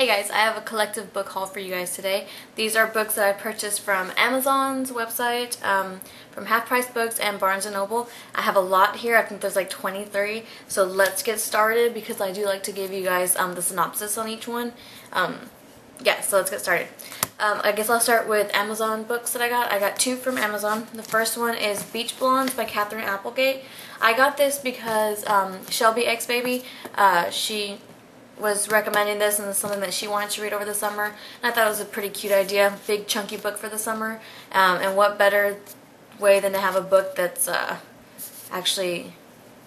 Hey guys, I have a collective book haul for you guys today. These are books that I purchased from Amazon's website, from Half Price Books and Barnes & Noble. I have a lot here. I think there's like 23. So let's get started because I do like to give you guys the synopsis on each one. Yeah, so let's get started. I guess I'll start with Amazon books that I got. I got two from Amazon. The first one is Beach Blondes by Katherine Applegate. I got this because Shelby X Baby, she was recommending this, and it's something that she wanted to read over the summer, and I thought it was a pretty cute idea. Big chunky book for the summer, and what better way than to have a book that's actually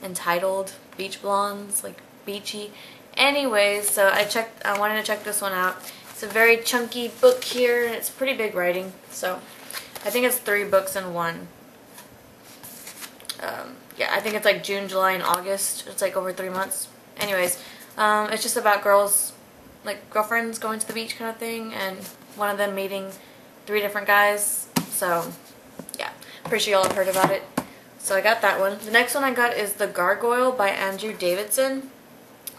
entitled Beach Blondes, like beachy. Anyways, so I wanted to check this one out. It's a very chunky book here, and it's pretty big writing, so I think it's 3 books in one. Yeah, I think it's like June, July, and August. It's like over 3 months. Anyways, it's just about girls, like girlfriends going to the beach kind of thing, and one of them meeting 3 different guys. So, yeah, pretty sure y'all have heard about it. So I got that one. The next one I got is The Gargoyle by Andrew Davidson.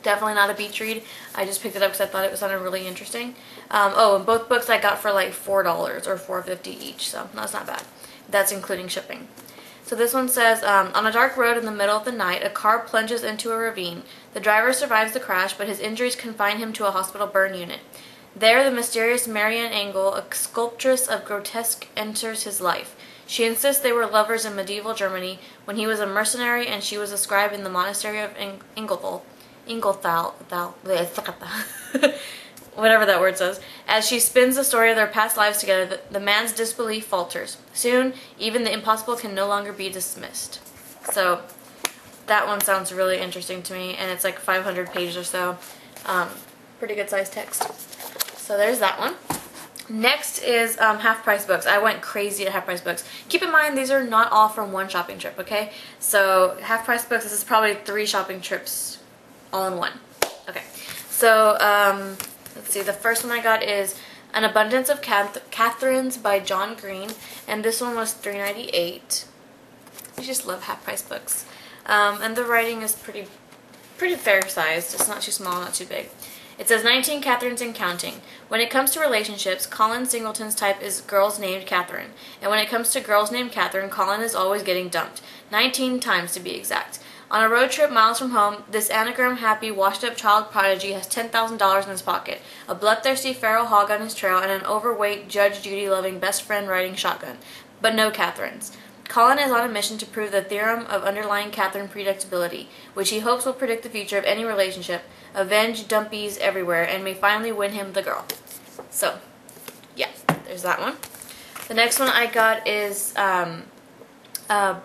Definitely not a beach read. I just picked it up because I thought it sounded really interesting. Oh, and both books I got for like $4 or $4.50 each, so that's not bad. That's including shipping. So this one says, on a dark road in the middle of the night, a car plunges into a ravine. The driver survives the crash, but his injuries confine him to a hospital burn unit. There, the mysterious Marianne Engel, a sculptress of grotesque, enters his life. She insists they were lovers in medieval Germany when he was a mercenary and she was a scribe in the monastery of Ingelthal. Whatever that word says. As she spins the story of their past lives together, the man's disbelief falters. Soon, even the impossible can no longer be dismissed. So, that one sounds really interesting to me, and it's like 500 pages or so. Pretty good sized text. So there's that one. Next is Half Price Books. I went crazy at Half Price Books. Keep in mind, these are not all from one shopping trip, okay? So, Half Price Books, this is probably 3 shopping trips all in one. Okay. So, let's see, the first one I got is An Abundance of Katherines by John Green, and this one was $3.98. I just love Half Price Books. And the writing is pretty fair-sized. It's not too small, not too big. It says, 19 Katherines and counting. When it comes to relationships, Colin Singleton's type is girls named Katherine. And when it comes to girls named Katherine, Colin is always getting dumped. 19 times to be exact. On a road trip miles from home, this anagram-happy, washed-up child prodigy has $10,000 in his pocket, a bloodthirsty feral hog on his trail, and an overweight, Judge Judy-loving best friend riding shotgun. But no Katherines. Colin is on a mission to prove the theorem of underlying Katherine predictability, which he hopes will predict the future of any relationship, avenge dumpies everywhere, and may finally win him the girl. So, yeah, there's that one. The next one I got is a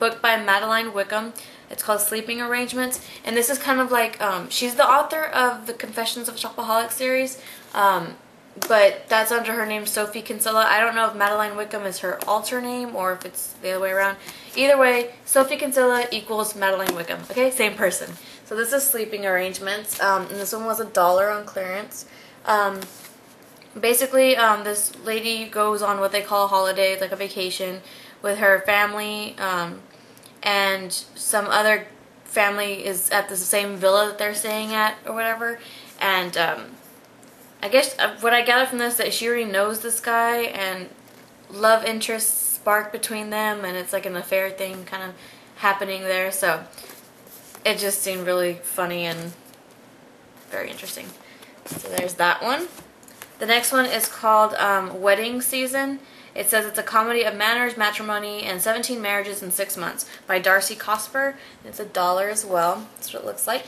book by Madeline Wickham. It's called Sleeping Arrangements, and this is kind of like, she's the author of the Confessions of a Shopaholic series, but that's under her name Sophie Kinsella. I don't know if Madeline Wickham is her alter name or if it's the other way around. Either way, Sophie Kinsella equals Madeline Wickham, okay? Same person. So this is Sleeping Arrangements, and this one was $1 on clearance. Basically, this lady goes on what they call a holiday, like a vacation, with her family, and some other family is at the same villa that they're staying at or whatever, and I guess what I gather from this is that she already knows this guy, and love interests spark between them, and it's like an affair thing kind of happening there, so it just seemed really funny and very interesting. So there's that one. The next one is called Wedding Season. It says it's a comedy of manners, matrimony, and 17 marriages in 6 months by Darcy Cosper. It's $1 as well. That's what it looks like.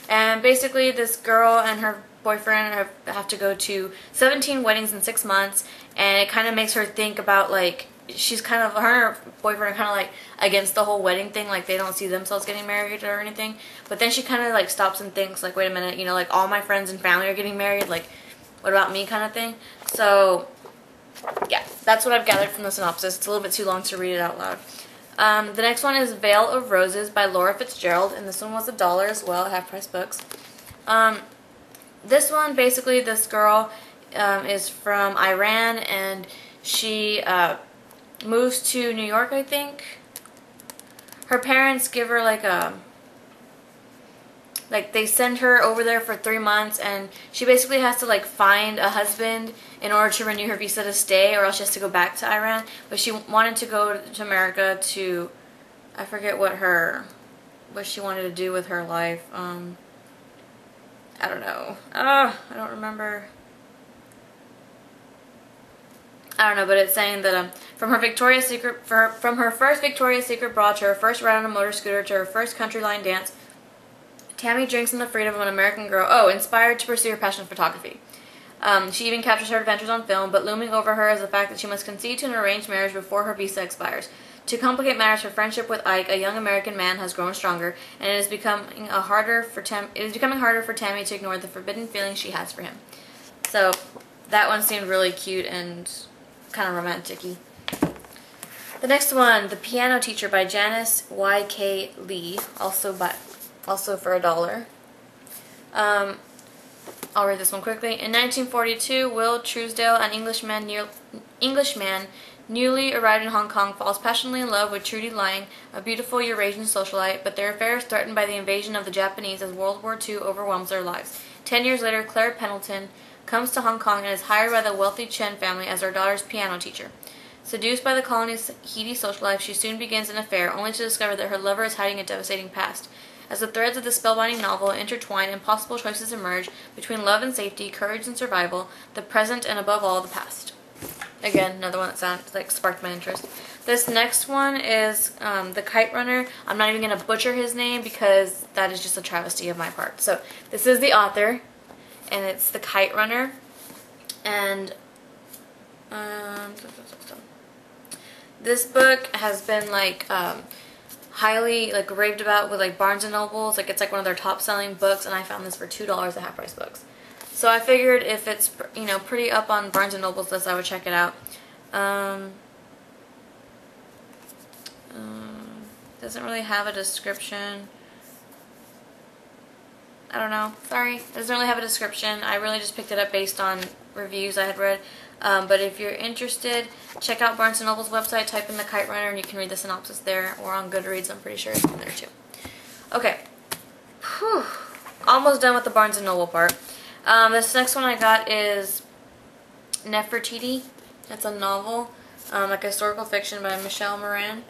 And basically this girl and her boyfriend have to go to 17 weddings in 6 months, and it kind of makes her think about, like, she's kind of, her and her boyfriend are kind of like against the whole wedding thing, like they don't see themselves getting married or anything, but then she kind of like stops and thinks, like, wait a minute, you know, like all my friends and family are getting married, like what about me kind of thing. So yeah, that's what I've gathered from the synopsis. It's a little bit too long to read it out loud. The next one is Veil of Roses by Laura Fitzgerald, and this one was $1 as well at Half Price Books. This one, basically, this girl is from Iran, and she moves to New York, I think. Her parents give her like a like they send her over there for 3 months, and she basically has to like find a husband in order to renew her visa to stay, or else she has to go back to Iran. But she wanted to go to America to, I forget what she wanted to do with her life. I don't know. I don't remember. I don't know, but it's saying that from her first Victoria's Secret bra to her first ride on a motor scooter to her first country line dance, Tammy drinks in the freedom of an American girl. Oh, inspired to pursue her passion for photography. She even captures her adventures on film, but looming over her is the fact that she must concede to an arranged marriage before her visa expires. To complicate matters, her friendship with Ike, a young American man, has grown stronger, and it is becoming harder for Tammy to ignore the forbidden feelings she has for him. So that one seemed really cute and kind of romantic-y. The next one, The Piano Teacher by Janice Y.K. Lee, also for $1. I'll read this one quickly. In 1942, Will Truesdale, an Englishman newly arrived in Hong Kong, falls passionately in love with Trudy Lang, a beautiful Eurasian socialite, but their affair is threatened by the invasion of the Japanese as World War II overwhelms their lives. 10 years later, Claire Pendleton comes to Hong Kong and is hired by the wealthy Chen family as their daughter's piano teacher. Seduced by the colony's heady social life, she soon begins an affair, only to discover that her lover is hiding a devastating past. As the threads of the spellbinding novel intertwine, impossible choices emerge between love and safety, courage and survival, the present, and above all, the past. Again, another one that sparked my interest. This next one is The Kite Runner. I'm not even going to butcher his name because that is just a travesty of my part. So this is the author, and it's The Kite Runner. And this book has been like highly like raved about with like Barnes and Nobles. Like it's like one of their top selling books, and I found this for $2 at Half Price Books. So I figured if it's, you know, pretty up on Barnes & Noble's list, I would check it out. Doesn't really have a description. I don't know. Sorry. It doesn't really have a description. I really just picked it up based on reviews I had read. But if you're interested, check out Barnes & Noble's website, type in The Kite Runner, and you can read the synopsis there, or on Goodreads. I'm pretty sure it's on there too. Okay. Whew. Almost done with the Barnes & Noble part. This next one I got is Nefertiti. It's a novel, like historical fiction by Michelle Moran.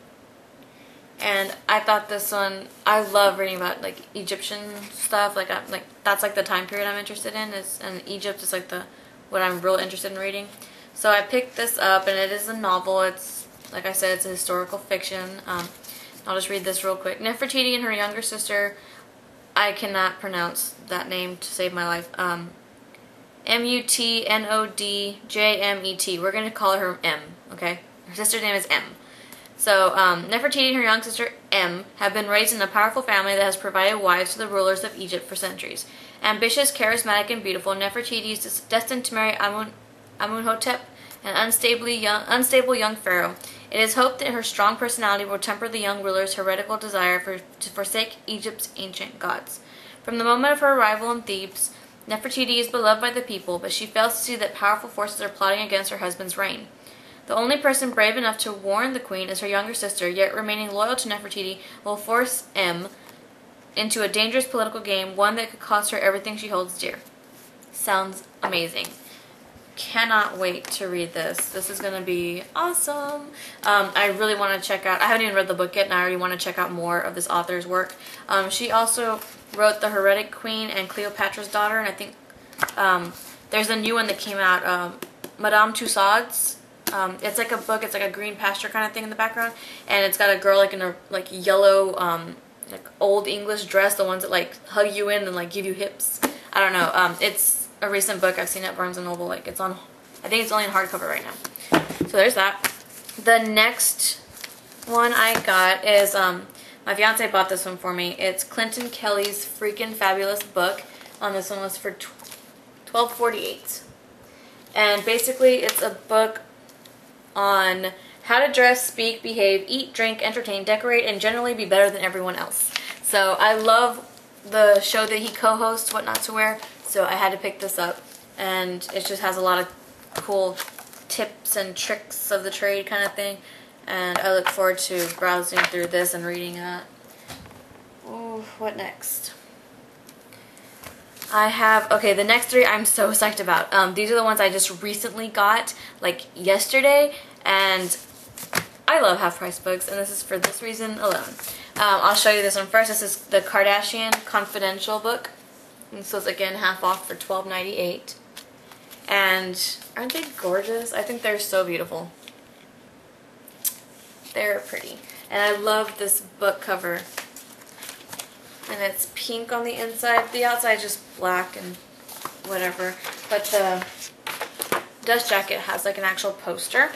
And I thought this one, I love reading about like Egyptian stuff. Like that's like the time period I'm interested in. And Egypt is like what I'm real interested in reading. So I picked this up, and it is a novel. It's, like I said, it's a historical fiction. I'll just read this real quick. Nefertiti and her younger sister, I cannot pronounce that name to save my life. M-U-T-N-O-D-J-M-E-T. We're going to call her M, okay? Her sister's name is M. So, Nefertiti and her young sister M have been raised in a powerful family that has provided wives to the rulers of Egypt for centuries. Ambitious, charismatic, and beautiful, Nefertiti is destined to marry Amunhotep, an unstable young pharaoh. It is hoped that her strong personality will temper the young ruler's heretical desire to forsake Egypt's ancient gods. From the moment of her arrival in Thebes, Nefertiti is beloved by the people, but she fails to see that powerful forces are plotting against her husband's reign. The only person brave enough to warn the queen is her younger sister, yet remaining loyal to Nefertiti will force M into a dangerous political game, one that could cost her everything she holds dear. Sounds amazing. Cannot wait to read this. This is going to be awesome. I really want to check out, I haven't even read the book yet, and I already want to check out more of this author's work. She also wrote The Heretic Queen and Cleopatra's Daughter, and I think there's a new one that came out, Madame Tussauds. It's like a book, it's like a green pasture kind of thing in the background, and it's got a girl like in a like yellow like old English dress, the ones that like hug you in and like give you hips. I don't know. It's a recent book I've seen at Barnes & Noble. Like it's on, I think it's only in hardcover right now. So there's that. The next one I got is, my fiance bought this one for me. It's Clinton Kelly's freaking fabulous book. This one was for $12.48. And basically it's a book on how to dress, speak, behave, eat, drink, entertain, decorate, and generally be better than everyone else. So I love the show that he co-hosts, What Not to Wear. So I had to pick this up, and it just has a lot of cool tips and tricks of the trade kind of thing, and I look forward to browsing through this and reading that. Ooh, what next? I have, okay, the next 3 I'm so psyched about. These are the ones I just recently got, like yesterday, and I love half-price books, and this is for this reason alone. I'll show you this one first. This is the Kardashian Confidential book. And so it's again half off for $12.98. And aren't they gorgeous? I think they're so beautiful. They're pretty. And I love this book cover. And it's pink on the inside. The outside is just black and whatever. But the dust jacket has like an actual poster.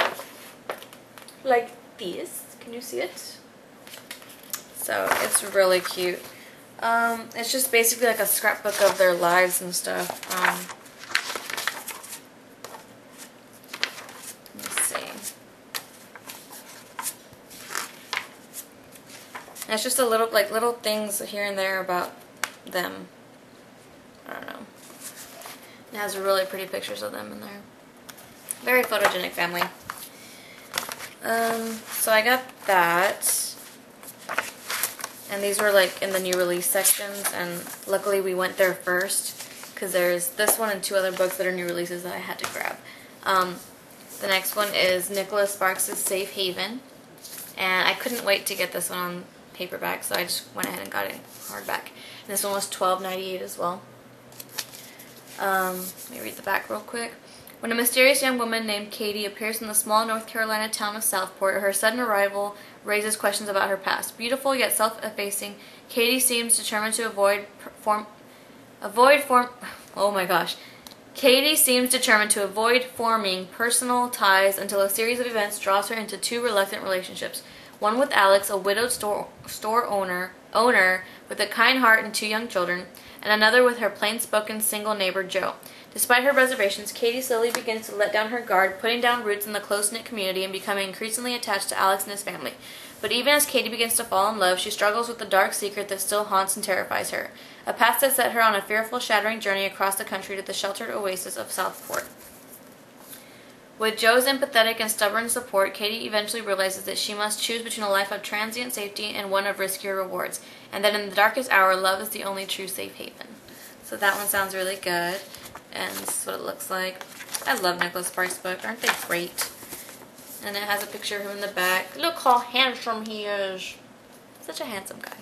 Like this. Can you see it? So it's really cute. It's just basically like a scrapbook of their lives and stuff. Let me see. And it's just a little, like little things here and there about them. I don't know. It has really pretty pictures of them in there. Very photogenic family. So I got that. And these were like in the new release sections, and luckily we went there first because there's this one and 2 other books that are new releases that I had to grab. The next one is Nicholas Sparks' Safe Haven, and I couldn't wait to get this one on paperback, so I just went ahead and got it hardback. And this one was $12.98 as well. Let me read the back real quick. When a mysterious young woman named Katie appears in the small North Carolina town of Southport, her sudden arrival raises questions about her past. Beautiful yet self-effacing, Katie seems determined to Katie seems determined to avoid forming personal ties until a series of events draws her into 2 reluctant relationships. One with Alex, a widowed store owner with a kind heart and 2 young children, and another with her plain-spoken single neighbor Joe. Despite her reservations, Katie slowly begins to let down her guard, putting down roots in the close-knit community and becoming increasingly attached to Alex and his family. But even as Katie begins to fall in love, she struggles with the dark secret that still haunts and terrifies her. A past that set her on a fearful, shattering journey across the country to the sheltered oasis of Southport. With Joe's empathetic and stubborn support, Katie eventually realizes that she must choose between a life of transient safety and one of riskier rewards, and that in the darkest hour, love is the only true safe haven. So that one sounds really good. And this is what it looks like. I love Nicholas Sparks' book. Aren't they great? And it has a picture of him in the back. Look how handsome he is. Such a handsome guy.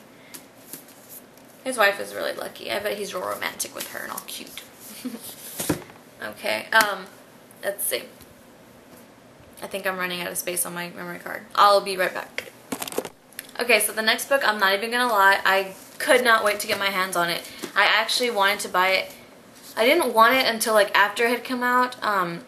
His wife is really lucky. I bet he's real romantic with her and all cute. Okay, let's see. I think I'm running out of space on my memory card. I'll be right back. Okay, so the next book, I'm not even gonna lie, I could not wait to get my hands on it. I actually wanted to buy it. I didn't want it until like after it had come out.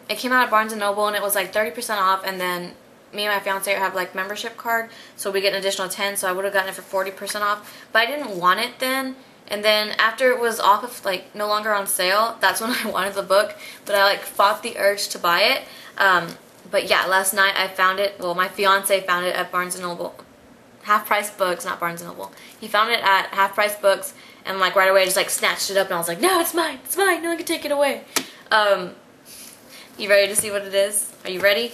It came out at Barnes & Noble and it was like 30% off, and then me and my fiance have like membership card, so we get an additional 10, so I would have gotten it for 40% off. But I didn't want it then, and then after it was off of like no longer on sale, that's when I wanted the book, but I like fought the urge to buy it. But yeah, last night I found it, well my fiance found it at Barnes & Noble. Half Price Books, not Barnes & Noble. He found it at Half Price Books, and like right away I just like snatched it up and I was like, no, it's mine, no one can take it away. You ready to see what it is? Are you ready?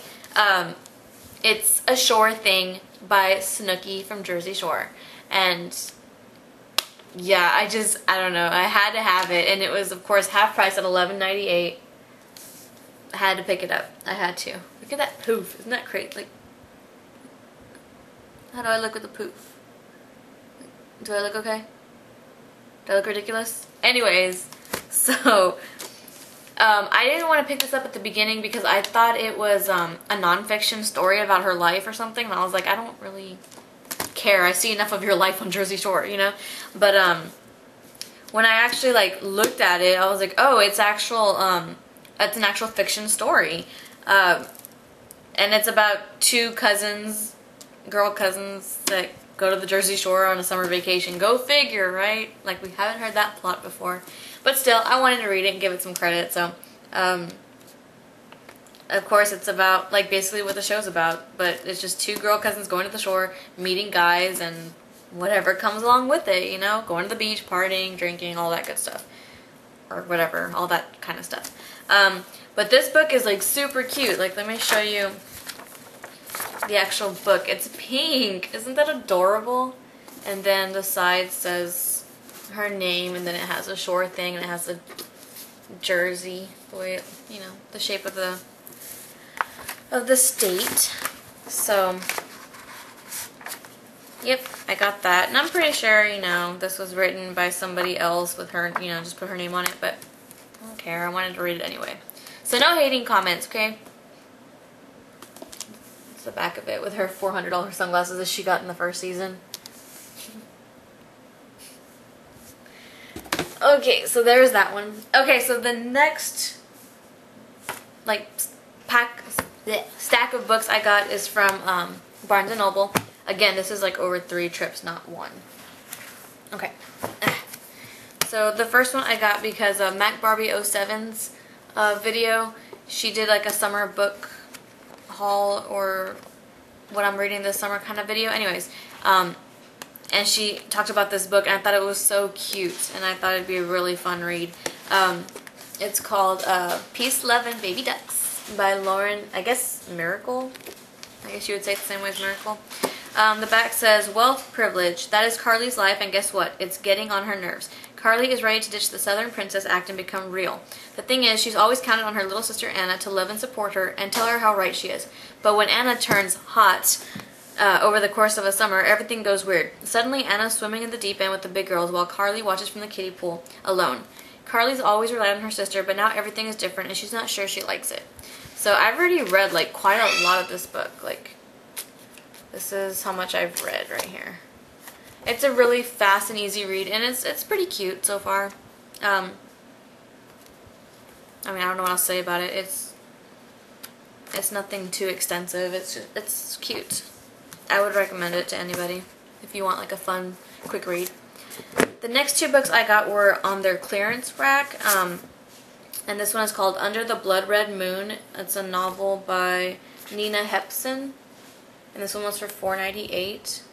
It's A Shore Thing by Snooki from Jersey Shore. And yeah, I don't know, I had to have it, and it was of course half price at $11.98. I had to pick it up. I had to. Look at that poof. Isn't that crazy? Like, how do I look with the poof? Do I look okay? Do I look ridiculous? Anyways, so I didn't want to pick this up at the beginning because I thought it was a nonfiction story about her life or something, and I was like, I don't really care. I see enough of your life on Jersey Shore, you know? But when I actually like looked at it, I was like, oh, it's an actual fiction story. And it's about 2 cousins, girl cousins, that go to the Jersey Shore on a summer vacation. Go figure, right? Like, we haven't heard that plot before. But still, I wanted to read it and give it some credit, so, of course, it's about, like, basically what the show's about, but it's just 2 girl cousins going to the shore, meeting guys, and whatever comes along with it, you know? Going to the beach, partying, drinking, all that good stuff. Or whatever, all that kind of stuff. But this book is, like, super cute. Like, let me show you the actual book. It's pink. Isn't that adorable? And then the side says her name, and then it has a shore thing, and it has a jersey, the way it, you know, the shape of the state. So, yep, I got that. And I'm pretty sure, you know, this was written by somebody else with her, you know, just put her name on it, but I don't care. I wanted to read it anyway. So no hating comments, okay? It's the back of it with her $400 sunglasses that she got in the first season. Okay, so there's that one. Okay, so the next, like, stack of books I got is from Barnes & Noble. Again, this is like over 3 trips, not 1. Okay. So the first one I got because of Mac Barbie 07's video. She did like a summer book haul or what I'm reading this summer kind of video. Anyways, and she talked about this book, and I thought it was so cute, and I thought it'd be a really fun read. It's called Peace, Love, and Baby Ducks by Lauren, I guess, Miracle? I guess you would say it the same way as Miracle. The back says, wealth, privilege, that is Carly's life, and guess what? It's getting on her nerves. Carly is ready to ditch the Southern Princess act and become real. The thing is, she's always counted on her little sister Anna to love and support her and tell her how right she is. But when Anna turns hot over the course of a summer, everything goes weird. Suddenly, Anna's swimming in the deep end with the big girls while Carly watches from the kiddie pool alone. Carly's always relied on her sister, but now everything is different and she's not sure she likes it. So I've already read like quite a lot of this book. Like, this is how much I've read right here. It's a really fast and easy read, and it's pretty cute so far. I mean, I don't know what else to say about it. It's nothing too extensive. It's cute. I would recommend it to anybody if you want like a fun, quick read. The next 2 books I got were on their clearance rack, and this one is called Under the Bloodred Moon. It's a novel by Nina Hepson, and this one was for $4.98.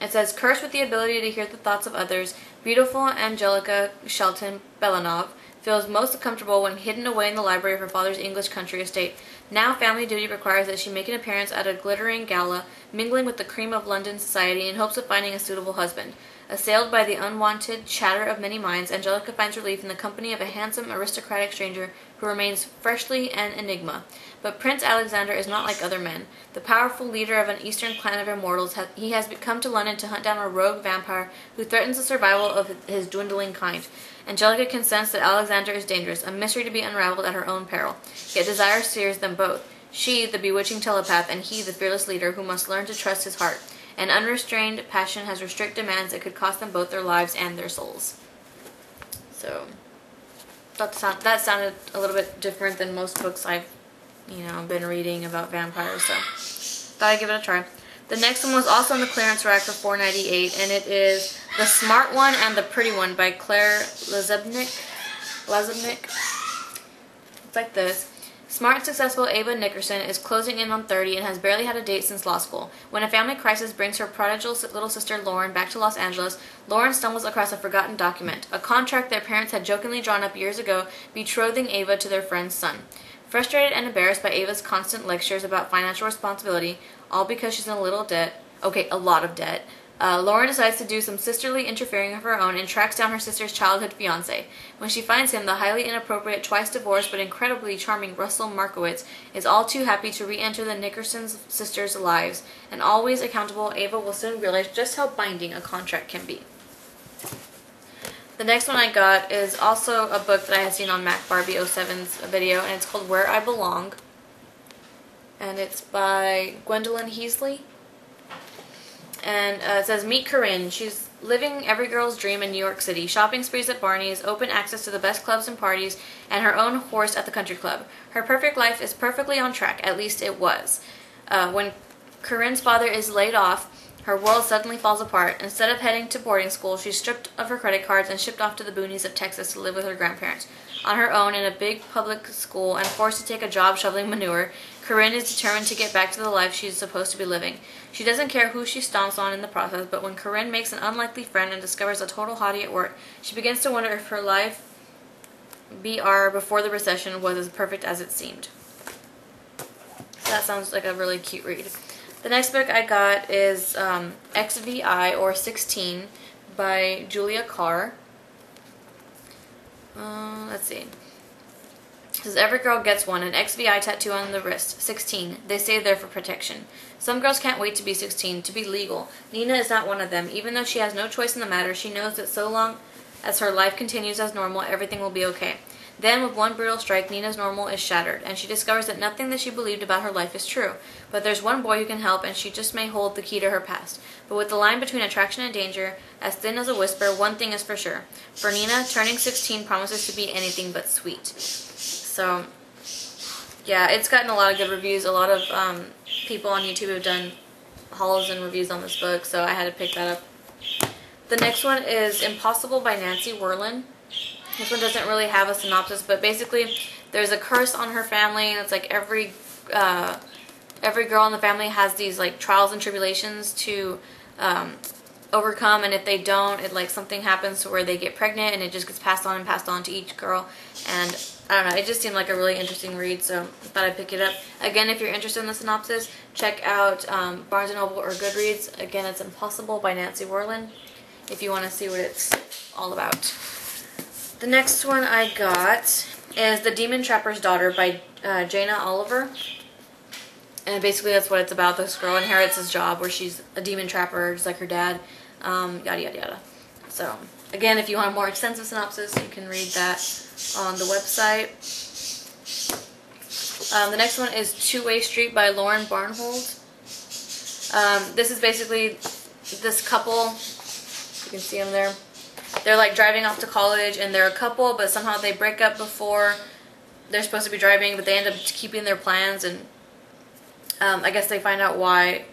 It says, cursed with the ability to hear the thoughts of others, beautiful Angelica Shelton Belanov feels most comfortable when hidden away in the library of her father's English country estate. Now family duty requires that she make an appearance at a glittering gala, mingling with the cream of London society in hopes of finding a suitable husband. Assailed by the unwanted chatter of many minds, Angelica finds relief in the company of a handsome, aristocratic stranger who remains freshly an enigma. But Prince Alexander is not like other men. The powerful leader of an eastern clan of immortals, he has come to London to hunt down a rogue vampire who threatens the survival of his dwindling kind. Angelica can sense that Alexander is dangerous, a mystery to be unraveled at her own peril. Yet desire steers them both. She, the bewitching telepath, and he, the fearless leader, who must learn to trust his heart. An unrestrained passion has strict demands that could cost them both their lives and their souls. So, that sounded a little bit different than most books I've, been reading about vampires, so thought I'd give it a try. The next one was also on the clearance rack for $4.98, and it is The Smart One and the Pretty One by Claire Lazebnik. It's like this. Smart and successful Ava Nickerson is closing in on 30 and has barely had a date since law school. When a family crisis brings her prodigal little sister Lauren back to Los Angeles, Lauren stumbles across a forgotten document, a contract their parents had jokingly drawn up years ago, betrothing Ava to their friend's son. Frustrated and embarrassed by Ava's constant lectures about financial responsibility, all because she's in a lot of debt, Lauren decides to do some sisterly interfering of her own and tracks down her sister's childhood fiancé. When she finds him, the highly inappropriate, twice-divorced but incredibly charming Russell Markowitz is all too happy to re-enter the Nickerson sisters' lives, and always accountable, Ava will soon realize just how binding a contract can be. The next one I got is also a book that I had seen on Mac Barbie 07's video, and it's called Where I Belong, and it's by Gwendolyn Heasley. And it says, meet Corinne. She's living every girl's dream in New York City. Shopping sprees at Barney's, open access to the best clubs and parties, and her own horse at the country club. Her perfect life is perfectly on track. At least it was. When Corinne's father is laid off, her world suddenly falls apart. Instead of heading to boarding school, she's stripped of her credit cards and shipped off to the boonies of Texas to live with her grandparents. On her own in a big public school and forced to take a job shoveling manure, Corinne is determined to get back to the life she's supposed to be living. She doesn't care who she stomps on in the process, but when Corinne makes an unlikely friend and discovers a total hottie at work, she begins to wonder if her life before the recession was as perfect as it seemed. So that sounds like a really cute read. The next book I got is XVI or 16 by Julia Carr. Let's see. It says, every girl gets one, an XVI tattoo on the wrist. 16. They say they're for protection. Some girls can't wait to be 16, to be legal. Nina is not one of them. Even though she has no choice in the matter, she knows that so long as her life continues as normal, everything will be okay. Then, with one brutal strike, Nina's normal is shattered, and she discovers that nothing that she believed about her life is true. But there's one boy who can help, and she just may hold the key to her past. But with the line between attraction and danger as thin as a whisper, one thing is for sure. For Nina, turning 16 promises to be anything but sweet. So, yeah, it's gotten a lot of good reviews. A lot of people on YouTube have done hauls and reviews on this book, so I had to pick that up. The next one is Impossible by Nancy Werlin. This one doesn't really have a synopsis, but basically there's a curse on her family, and it's like every girl in the family has these like trials and tribulations to overcome, and if they don't, it like something happens to where they get pregnant, and it just gets passed on and passed on to each girl. And I don't know, it just seemed like a really interesting read, so I thought I'd pick it up. Again, if you're interested in the synopsis, check out Barnes & Noble or Goodreads. Again, it's Impossible by Nancy Werlin, if you want to see what it's all about. The next one I got is The Demon Trapper's Daughter by Jana Oliver. And basically that's what it's about. This girl inherits this job where she's a demon trapper, just like her dad. Yada, yada, yada. So, again, if you want a more extensive synopsis, you can read that on the website. The next one is Two-Way Street by Lauren Barnhold. This is basically this couple. You can see them there. They're like driving off to college, and they're a couple, but somehow they break up before they're supposed to be driving, but they end up keeping their plans, and I guess they find out why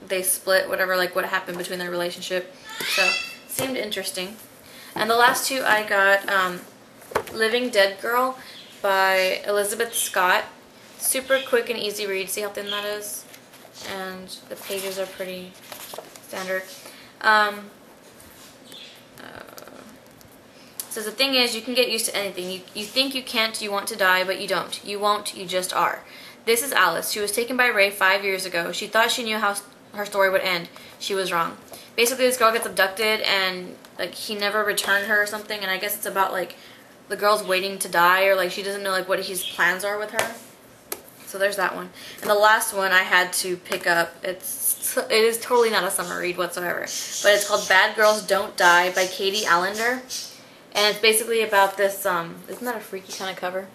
they split, whatever, like what happened between their relationship. So, seemed interesting. And the last two I got, Living Dead Girl by Elizabeth Scott. Super quick and easy read. See how thin that is? And the pages are pretty standard. Says the thing is, you can get used to anything. You think you can't, you want to die, but you don't. You won't, you just are. This is Alice. She was taken by Ray 5 years ago. She thought she knew how her story would end. She was wrong. Basically, this girl gets abducted, and like he never returned her or something, and I guess it's about like the girl's waiting to die, or like she doesn't know like what his plans are with her. So there's that one. And the last one I had to pick up, it is totally not a summer read whatsoever, but it's called Bad Girls Don't Die by Katie Allender. And it's basically about this, isn't that a freaky kind of cover?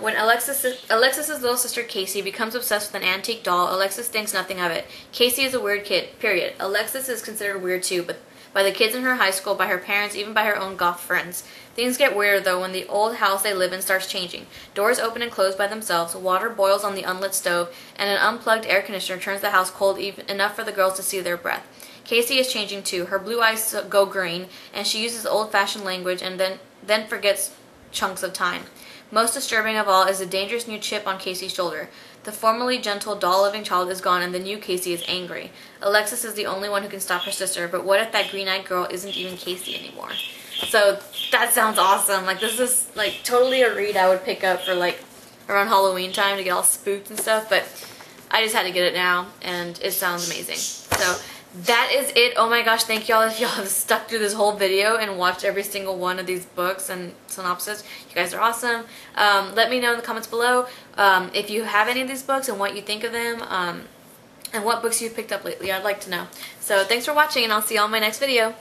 When Alexis's little sister Casey becomes obsessed with an antique doll, Alexis thinks nothing of it. Casey is a weird kid, period. Alexis is considered weird too, but by the kids in her high school, by her parents, even by her own goth friends. Things get weirder though when the old house they live in starts changing. Doors open and close by themselves, water boils on the unlit stove, and an unplugged air conditioner turns the house cold enough for the girls to see their breath. Casey is changing too. Her blue eyes go green, and she uses old-fashioned language and then forgets chunks of time. Most disturbing of all is a dangerous new chip on Casey's shoulder. The formerly gentle, doll-loving child is gone, and the new Casey is angry. Alexis is the only one who can stop her sister, but what if that green-eyed girl isn't even Casey anymore? So that sounds awesome. Like, this is like totally a read I would pick up for like around Halloween time to get all spooked and stuff, but I just had to get it now, and it sounds amazing. So that is it. Oh my gosh, thank y'all if y'all have stuck through this whole video and watched every single one of these books and synopsis. You guys are awesome. Let me know in the comments below if you have any of these books and what you think of them, and what books you've picked up lately. I'd like to know. So thanks for watching, and I'll see y'all in my next video.